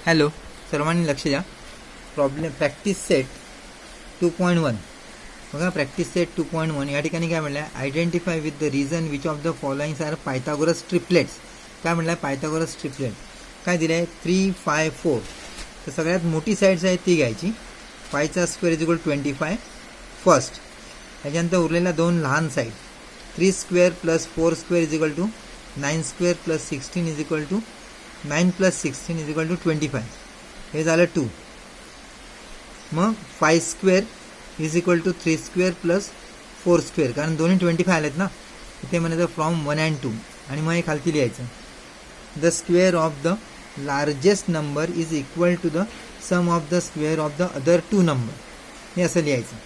Hello सर्वांनी लक्ष द्या. प्रॅक्टिस सेट 2.1 बघा. प्रॅक्टिस सेट 2.1 या ठिकाणी काय म्हटलं आहे, identify with the reason which of the followings are Pythagoras triplets. काय म्हटलं आहे, पायथागोरस ट्रिपलेट. काय दिलं आहे, 3, 5, 4. तर सगळ्यात मोठी साईड्स आहे ती घ्यायची. 5चा स्क्वेअर इज इक्वल 25 फर्स्ट. त्याच्यानंतर उरलेल्या दोन लहान side 3 square plus 4 square is equal to 9 square plus 16 is equal to 9 प्लस 16 इज इक्वल टू 25. हे झालं 2. मग 5 square is equal to 3 square plus 4 square, कारण दोन्ही 25 आलेत ना. इथे म्हणायचं फ्रॉम 1 and 2. आणि मग हे खालती लिहायचं, the square of the largest number is equal to the sum of the square of the other 2 number. हे असं लिहायचं.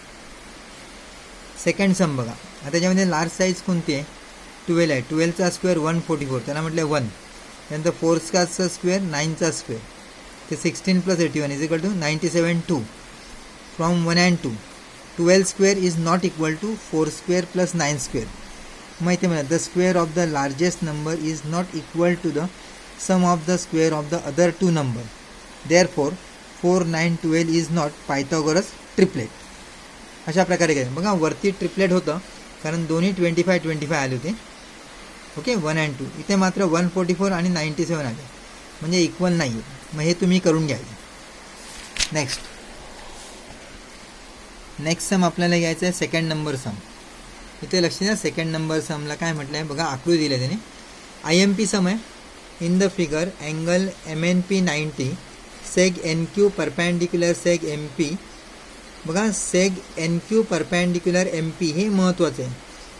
सेकंड सम बघा. आता त्याच्यामध्ये लार्ज साईज कोणती आहे, 12 आहे. 12चा स्क्वेअर 144, त्याला म्हटलं 1. त्यानंतर 4चा स्क्वेअर 9चा स्क्वेअर, ते 16 plus 81 is equal to 97. 2 from 1 and 2. 12 square is not equal to 4 square plus 9 square. मग इथे म्हणा, the square of the largest number is not equal to the sum of the square of the other 2 number. Therefore 4, 9, 12 is not Pythagoras triplet. अशा प्रकारे काय बघा, वरती triplet होतं कारण दोन्ही 25 आले होते. Okay, 1 and 2. इथे मात्र 144 आणि 97 आले, म्हणजे इक्वल नाही आहे. मग हे तुम्ही करून घ्यायचं. नेक्स्ट सम आपल्याला घ्यायचं आहे सेकंड नंबर सम. इथे लक्ष द्या, सेकंड नंबर समला काय म्हटलं आहे बघा, आकृती दिली आहे त्याने. IMP सम आहे. In the figure angle MNP 90, सेग NQ perpendicular सेग MP. बघा, सेग NQ परपॅन्डिक्युलर MP हे महत्त्वाचं आहे.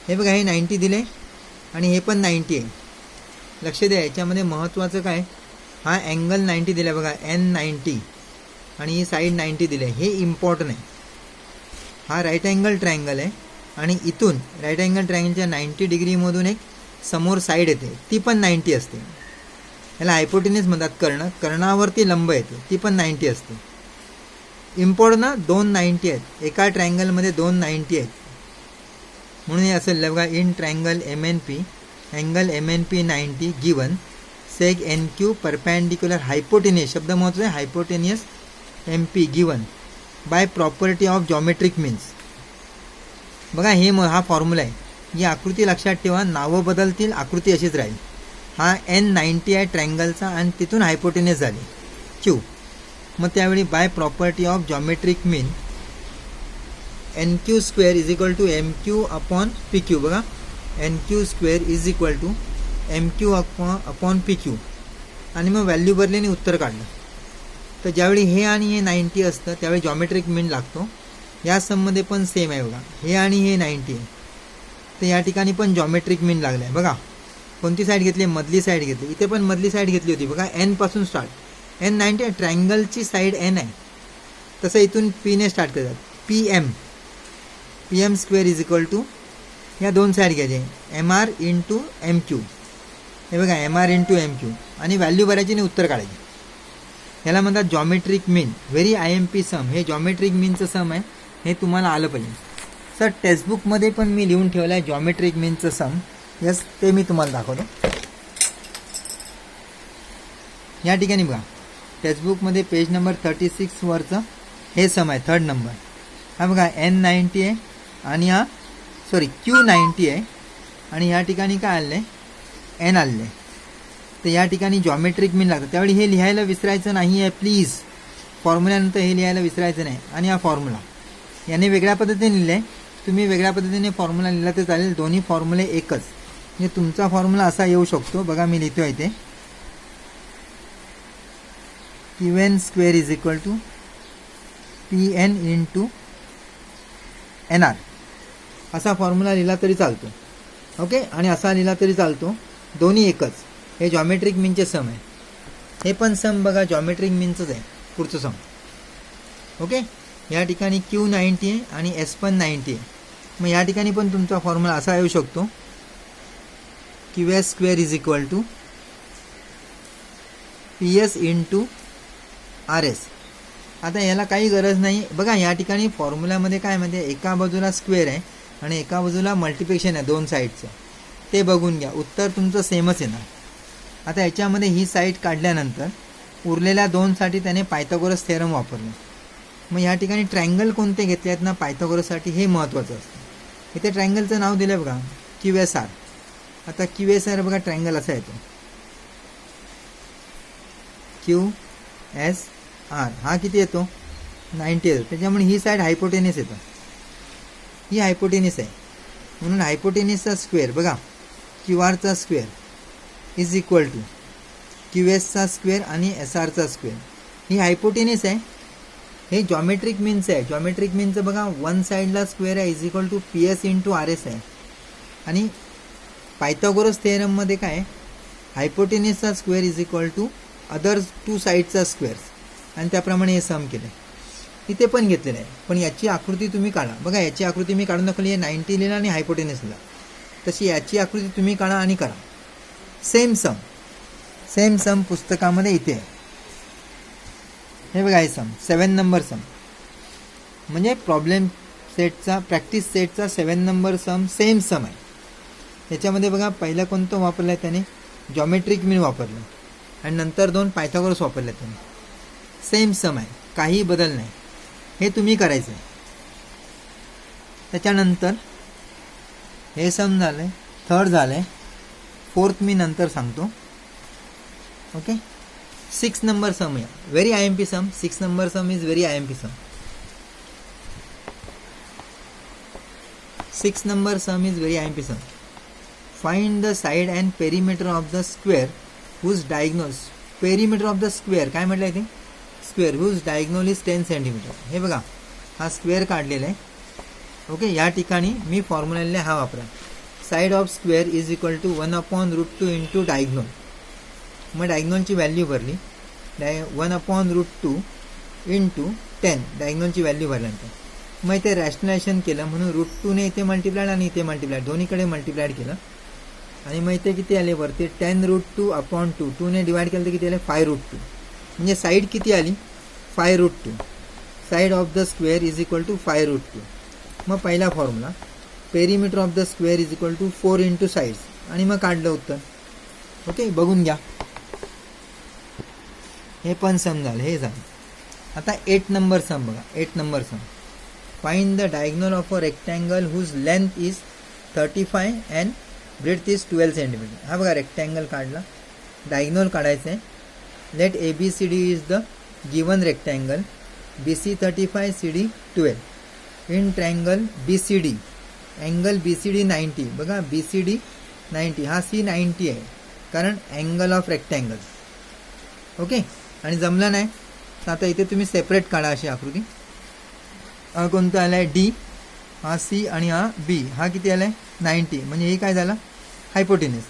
हे बघा, हे 90 दिले आणि हे पण 90 आहे. लक्ष द्या, याच्यामध्ये महत्त्वाचं काय, हा अँगल 90 दिला बघा, N90, आणि ही साईड 90 दिली आहे. हे इम्पॉर्टंट आहे. हा राईट अँगल ट्रायंगल आहे आणि इथून राईट अँगल ट्रायंगलच्या 90 डिग्रीमधून एक समोर साईड येते, ती पण 90 असते. याला हायपोटेन्यूस म्हणतात. कर्णावरती लंब येते, ती पण 90 असते. इम्पॉर्टंट ना, 2 90 आहेत एका ट्रायंगलमध्ये, 2 90 आहेत. म्हणून हे असं बघा, in triangle MNP angle MNP 90 given सेग NQ perpendicular hypotenuse, शब्द महत्त्वाचा आहे, hypotenuse MP given by property of geometric means. बघा, हा फॉर्म्युला आहे. ही आकृती लक्षात ठेवा, नावं बदलतील, आकृती अशीच राहील. हा N90 आहे ट्रायंगलचा आणि तिथून हायपोटेनियस झाली Q. मग त्यावेळी by property of geometric mean NQ square is equal to MQ upon PQ. बघा, NQ square is equal to MQ upon PQ. आणि मग व्हॅल्यू भरली आणि उत्तर काढलं. तर ज्यावेळी हे आणि हे 90 असतं त्यावेळी जॉमेट्रिक मीन लागतो. या सममध्ये पण सेम आहे बघा, हे आणि हे 90 आहे. तर या ठिकाणी पण जॉमेट्रिक मीन लागला आहे. बघा, कोणती साईड घेतली, मधली साईड घेतली. इथे पण मधली साईड घेतली होती बघा, N पासून स्टार्ट. N90 आहे, ट्रायंगलची साईड N आहे. तसं इथून P ने स्टार्ट करतात, PM square is equal to, या दोन साईड घ्यायचे, MR इंटू MQ. हे बघा, MR इंटू MQ, आणि व्हॅल्यू भरायची आणि उत्तर काढायचे. याला म्हणतात जॉमेट्रिक मीन. व्हेरी IMP सम. हे जॉमेट्रिक मीनचं सम आहे, हे तुम्हाला आलं पाहिजे. सर, टेक्स्टबुकमध्ये पण मी लिहून ठेवलं आहे जॉमेट्रिक मीनचं सम. यस, ते मी तुम्हाला दाखवतो. या ठिकाणी बघा, टेक्स्टबुकमध्ये पेज नंबर 36 वरचं हे सम आहे, थर्ड नंबर. हा बघा, N90 आहे आणि हा Q90 आहे आणि या ठिकाणी काय आलं आहे, N आलेलं आहे. तर या ठिकाणी जॉमेट्रिक मीन लागतं. त्यावेळी हे लिहायला विसरायचं नाही आहे प्लीज. फॉर्म्युल्यानंतर हे लिहायला विसरायचं नाही. आणि हा फॉर्म्युला याने वेगळ्या पद्धतीने लिहिलं आहे, तुम्ही वेगळ्या पद्धतीने फॉर्म्युला लिहिला तर चालेल. दोन्ही फॉर्म्युले एकच. म्हणजे तुमचा फॉर्म्युला असा येऊ शकतो. बघा, मी लिहितो आहे, इथे QN square is equal to PN into NR. असा फॉर्म्युला लिहिला तरी चालतो. ओके, आणि असा लिहिला तरी चालतो. दोन्ही एकच. हे जॉमेट्रिक मीनचे सम आहे. हे पण सम बघा, जॉमेट्रिक मीनचंच आहे पुढचं सम. ओके, या ठिकाणी Q90 आहे आणि S पण 90 आहे. मग या ठिकाणी पण तुमचा फॉर्म्युला असा येऊ शकतो, QS square is equal to PS into RS. आता याला काही गरज नाही. बघा, या ठिकाणी फॉर्म्युल्यामध्ये काय म्हणजे, एका बाजूला स्क्वेअर आहे आणि एका बाजूला मल्टिप्लिकेशन आहे दोन साईडचं. ते बघून घ्या, उत्तर तुमचं सेमच येणार. आता याच्यामध्ये ही साईड काढल्यानंतर उरलेल्या 2साठी त्याने पायथागोरस थेरम वापरला. मग या ठिकाणी ट्रायंगल कोणते घेतले आहेत ना पायथागोरससाठी हे महत्त्वाचं असतं. इथे ट्रायंगलचं नाव दिलं बघा QSR. आता QSR बघा ट्रायंगल असा येतो QSR. हा किती येतो 90 येतो. त्याच्यामुळे ही साईड हायपोटेनिस येतं. ही हायपोटेनिस आहे म्हणून हायपोटेनिसचा स्क्वेअर बघा QR चा square is equal to QS चा स्क्वेअर आणि SR चा स्क्वेअर. ही हायपोटेनिस आहे. हे जॉमेट्रिक मीन्स आहे. जॉमेट्रिक मीन्सचं बघा वन साईडला स्क्वेअर आहे is equal to PS into RS आहे. आणि पायथागोरस थेरममध्ये काय हायपोटेनिसचा square is equal to other 2 साईडचा स्क्वेअर्स आणि त्याप्रमाणे हे सम केलं. इथे पण घेतलेलं आहे. पण याची आकृती तुम्ही काढा. बघा याची आकृती मी काढून दाखवली आहे 90 लिहिलं आणि हायपोटेनिस लिहिला. तशी याची आकृती तुम्ही काढा आणि करा. सेम सम पुस्तकामध्ये इथे आहे. हे बघा हे सम 7 नंबर सम म्हणजे प्रॉब्लेम सेटचा प्रॅक्टिस सेटचा 7 नंबर सम सेम सम आहे. त्याच्यामध्ये बघा पहिलं कोणतं वापरलं आहे त्याने जॉमेट्रिक मीन वापरलं आणि नंतर 2 पायथागोरस वापरले त्याने. सेम सम आहे काही बदल नाही. हे तुम्ही करायचं आहे. त्याच्यानंतर हे सम झालं आहे. थर्ड झालं आहे. फोर्थ मी नंतर सांगतो. ओके 6 नंबर सम आहे very IMP sum. 6 number sum is very IMP sum. 6 number sum is very IMP sum. Find the side and perimeter of the square whose diagonal perimeter of the square काय म्हटलं आहे ते square whose diagonal is 10 cm. हे बघा हा square काढलेला आहे. Okay या ठिकाणी मी फॉर्म्युला लिहिला हा वापरा. Side of square is equal to 1/√2 into diagonal. मग डायगोनलची व्हॅल्यू भरली 1/√2 इंटू 10 डायगोनलची व्हॅल्यू भरल्यानंतर मग इथे रॅशनलायझेशन केलं म्हणून √2ने इथे मल्टिप्लाइड आणि इथे मल्टिप्लाइड दोन्हीकडे मल्टिप्लाइड केलं आणि मग इथे किती आले वरती 10√2/2 2ने डिवाइड केलं तर किती आले 5√2 म्हणजे साईड किती आली 5√2. Side of the square is equal to 5√2. मग पहिला formula perimeter of the square is equal to 4 into sides आणि मग काढलं उत्तर. ओके बघून घ्या. हे पण सम झालं हे झालं. आता 8 नंबर सम बघा 8 number sum. Find the diagonal of a rectangle whose length is 35 and breadth is 12 cm. हा बघा रेक्टँगल काढला. डायगोनल काढायचं आहे. Let ABCD is the given rectangle BC 35 CD 12. In triangle BCD angle BCD 90. बघा BCD 90 हा C 90 आहे कारण angle of rectangle. Okay आणि जमलं नाही तर आता इथे तुम्ही सेपरेट काढा अशी आकृती. कोणतं आलं आहे D हा C आणि हा B हा किती आला आहे 90 म्हणजे हे काय झालं हायपोटेनिस.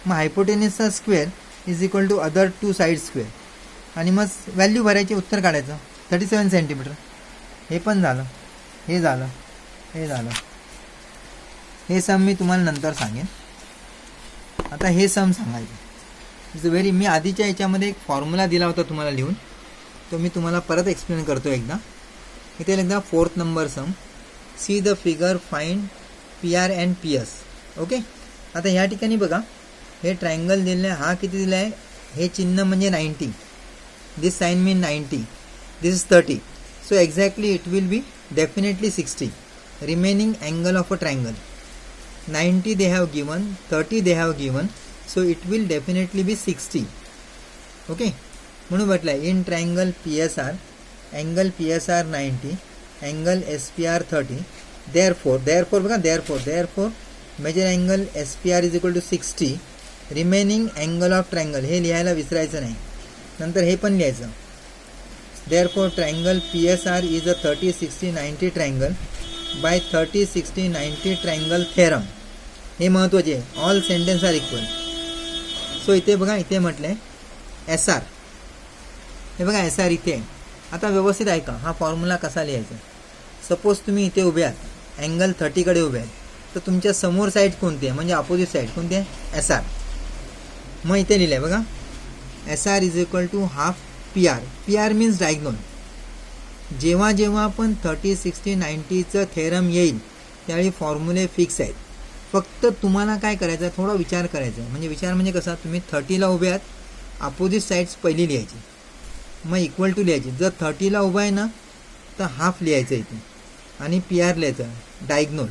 मग हायपोटेनिसचा square is equal to other 2 side square आणि मग व्हॅल्यू भरायची उत्तर काढायचं 37 सेंटीमीटर. हे पण झालं हे झालं हे झालं. हे सम मी तुम्हाला नंतर सांगेन. आता हे सम सांगायचं इज व्हेरी मी आधीच्या याच्यामध्ये एक फॉर्म्युला दिला होता तुम्हाला लिहून तो मी तुम्हाला परत एक्सप्लेन करतो एकदा. इथे एकदा 4th number sum. See the figure find PR and PS. Okay आता ह्या ठिकाणी बघा हे ट्रायंगल दिलेलं आहे. हा किती दिला आहे हे चिन्ह म्हणजे 90. This sign mean 90. This is 30. So exactly it will be definitely 60. Remaining angle of a triangle 90 they have given 30 they have given so it will definitely be 60. Okay म्हणून म्हटलं आहे in triangle PSR angle PSR 90 angle SPR 30 therefore बघा therefore measure angle SPR is equal to 60 remaining angle of triangle हे लिहायला विसरायचं नाही. नंतर हे पण लिहायचं. therefore triangle PSR is a 30 60 90 triangle by 30 60 90 triangle theorem. हे महत्त्वाचे आहे. All sentence are equal. So इथे बघा इथे म्हटलंय SR. हे बघा SR इथे आहे. आता व्यवस्थित ऐका हा फॉर्म्युला कसा लिहायचा. सपोज तुम्ही इथे उभे आहात अँगल 30 कडे उभे आहेत तर तुमच्या समोर साईड कोणती आहे म्हणजे अपोजिट साईड कोणती आहे SR. मग इथे लिहिलं आहे बघा SR is equal to half PR. PR means diagonal. जेव्हा जेव्हा आपण 30 60 90चं थेरम येईल त्यावेळी फॉर्म्युले फिक्स आहेत. फक्त तुम्हाला काय करायचं थोडा विचार करायचा. म्हणजे विचार म्हणजे कसा तुम्ही 30ला उभे आहात अपोजिट साईड्स पहिली लिहायची मग इक्वल टू लिहायची. जर 30ला उभा आहे ना तर हाफ लिहायचं इथे आणि PR लिहायचं डायग्नोल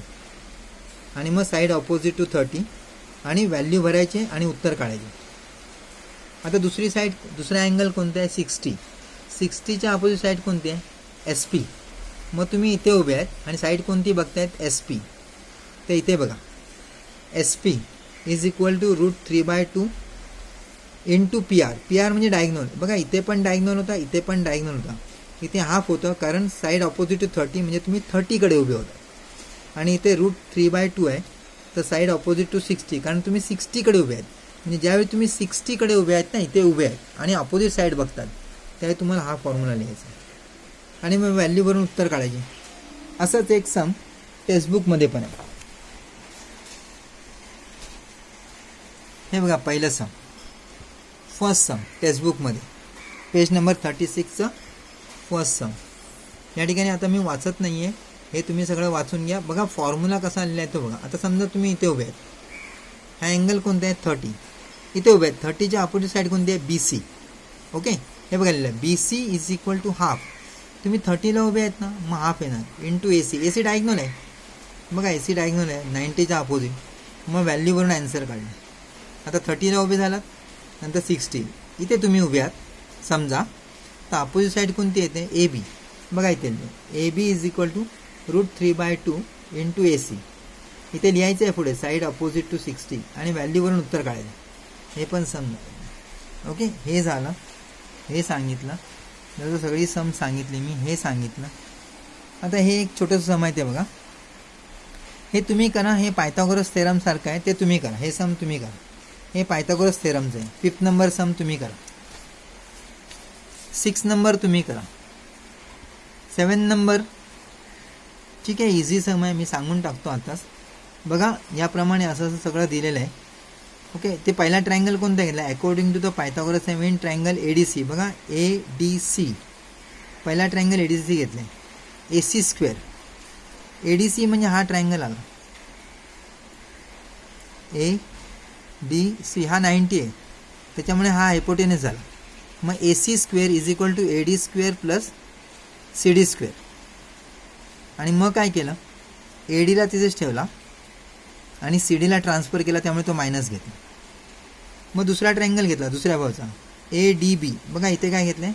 आणि मग साईड ऑपोजिट टू 30 आणि व्हॅल्यू भरायचे आणि उत्तर काढायचे. आता दुसरी साईड, दुसरा अँगल कोणता आहे 60. 60च्या अपोजिट साईड कोणती आहे SP. मग तुम्ही इथे उभे आहेत आणि साईड कोणती बघतायत SP. तर इथे बघा SP is equal to √3/2 into PR. PR म्हणजे डायग्नोल. बघा इथे पण डायग्नोल होता, इथे पण डायग्नोल होता. इथे हाफ होतं कारण साईड ऑपोजिट टू 30 म्हणजे तुम्ही 30कडे उभे होता. आणि इथे √3/2 आहे तर साईड ऑपोजिट टू 60 कारण तुम्ही 60कडे उभे आहेत. म्हणजे ज्यावेळी तुम्ही 60कडे उभे आहेत ना, इथे उभे आहेत आणि ऑपोजिट साईड बघतात, त्यावेळी तुम्हाला हा फॉर्म्युला लिहायचा आणि मग व्हॅल्यू भरून उत्तर काढायचे. असंच एक सम टेक्स्टबुकमध्ये पण आहे. हे बघा पहिलं सम, फर्स्ट सम टेक्स्टबुकमध्ये पेज नंबर 36चं फर्स्ट सम. या ठिकाणी आता मी वाचत नाही आहे, हे तुम्ही सगळं वाचून घ्या. बघा फॉर्म्युला कसा लिहिला आहे तो बघा. आता समजा तुम्ही इथे उभे आहेत, हा अँगल कोणता आहे 30, इथे उभे आहेत. 30च्या अपोजिट साईड कोणती आहे BC. ओके, हे बघा लिहिलं BC is equal to half. तुम्ही 30ला उभे आहेत ना, मग हाफ येणार इंटू AC. AC डायग्नोल आहे बघा, AC डायग्नोल आहे 90च्या अपोजिट. मग व्हॅल्यू भरून आन्सर काढले. आता 30ला उभे झालात, नंतर 60 इथे तुम्ही उभे आहात समजा, तर अपोजिट साईड कोणती येते AB. बघा इथे AB is equal to √3/2 into AC. इथे लिहायचं आहे पुढे साईड अपोजिट टू 60 आणि व्हॅल्यूवरून उत्तर काढायचं. हे पण समजा. ओके, हे झालं, हे सांगितलं. जर सगळी सम सांगितली मी, हे सांगितलं. आता हे एक छोटंसं सम आहे ते बघा, हे तुम्ही करा. हे पायथागोरस थेरम सारखं आहे, ते तुम्ही करा. हे सम तुम्ही करा, हे पायथागोरस थेरमचं आहे. 5th नंबर सम तुम्ही करा. 6 नंबर तुम्ही करा. 7 नंबर ठीक आहे, इझी सम आहे, मी सांगून टाकतो आताच. बघा याप्रमाणे असं असं सगळं दिलेलं आहे. ओके, ते पहिला ट्रायंगल कोणता घेतला according to the Pythagoras main triangle ADC. बघा ADC, पहिला ट्रायंगल ADC घेतला आहे. AC². ADC म्हणजे हा ट्रायंगल आला ADC, हा 90 आहे त्याच्यामुळे हा हायपोटेनस झाला. मग AC² is equal to AD² plus CD². आणि मग काय केलं, ADला तिथेच ठेवला आणि CDला ट्रान्सफर केला, त्यामुळे तो मायनस घेतला. मग दुसरा ट्रायंगल घेतला दुसऱ्या भावाचा ADB. बघा इथे काय घेतलं आहे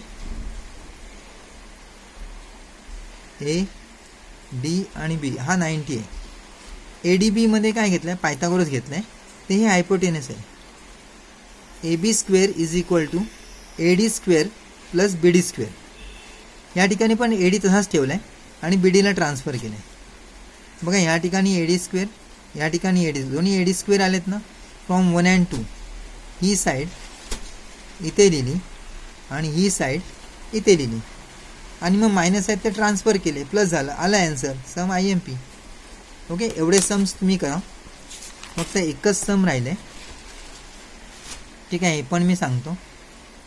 AD आणि B, हा 90 आहे. ADB मध्ये काय घेतलं आहे पायथागोरस घेतलं आहे, ते हे हायपोटेनस आहे. AB² is equal to AD² plus BD². या ठिकाणी पण AD तसाच ठेवला आहे आणि BDला ट्रान्सफर केलं आहे. बघा या ठिकाणी AD², या ठिकाणी AD, दोन्ही AD² आलेत ना. फ्रॉम 1 and 2 ही साईड इथे लिहिली आणि ही साईड इथे लिहिली आणि मग मायनस आहेत ते ट्रान्सफर केले, प्लस झालं, आला आन्सर. सम IMP. ओके, एवढे सम्स तुम्ही करा. फक्त एकच सम राहिले. ठीक आहे, हे पण मी सांगतो.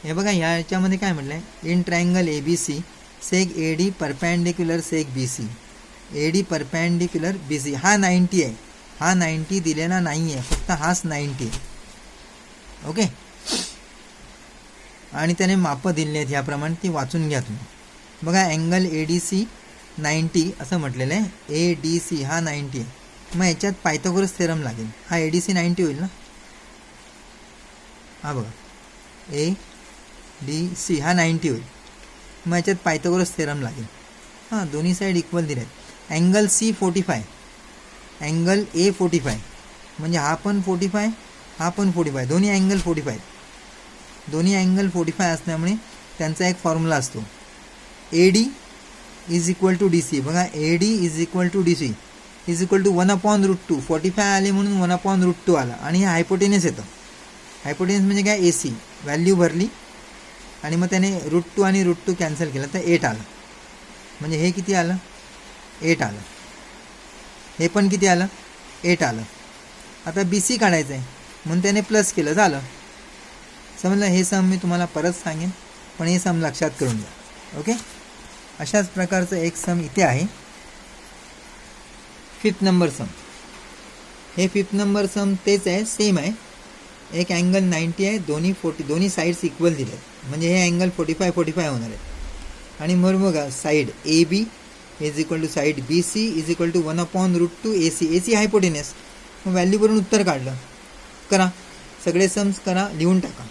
हे बघा याच्यामध्ये काय म्हटलं आहे, in triangle ABC seg AD perpendicular seg BC. AD perpendicular BC, हा 90 आहे. हा 90 दिलेला नाही आहे, फक्त हाच 90 आहे. ओके, आणि त्याने मापं दिले आहेत याप्रमाणे, ती वाचून घ्या तुम्ही. बघा अँगल ADC 90 असं म्हटलेलं आहे. ADC हा 90 आहे. मग याच्यात पायथागोरस थेरम लागेल. हा ADC 90 होईल ना. हा बघा ADC हा 90 होईल. मग याच्यात पायथागोरस थेरम लागेल. हां, दोन्ही साईड इक्वल दिले आहेत. अँगल C 45, अँगल A 45, म्हणजे हा पण 45, हा पण 45, दोन्ही अँगल 45. दोन्ही अँगल 45 असल्यामुळे त्यांचा एक फॉर्म्युला असतो AD is equal to DC. बघा AD is equal to DC is equal to 1/√2. 45 आले म्हणून 1/√2 आला आणि हे हायपोटेनस येतं. हायपोटेनस म्हणजे काय AC, व्हॅल्यू भरली आणि मग त्याने √2 आणि √2 कॅन्सल केलं तर 8 आलं. म्हणजे हे किती आलं 8 आलं. हे पण किती आलं 8 आलं. आता BC काढायचं आहे म्हणून त्याने प्लस केलं, झालं. समजलं. हे सम मी तुम्हाला परत सांगेन, पण हे सम लक्षात करून घ्या. ओके, अशाच प्रकारचं एक सम इथे आहे 5th नंबर सम. हे 5th नंबर सम तेच आहे, सेम आहे. एक अँगल 90 आहे, दोन्ही साईड्स इक्वल दिले आहेत, म्हणजे हे अँगल 45 होणार आहे. आणि मग बघा side A B is equal to side B C is equal to 1/√2 AC hypotenuse. मग व्हॅल्यू करून उत्तर काढलं. करा, सगळे सम्स करा, लिहून टाका.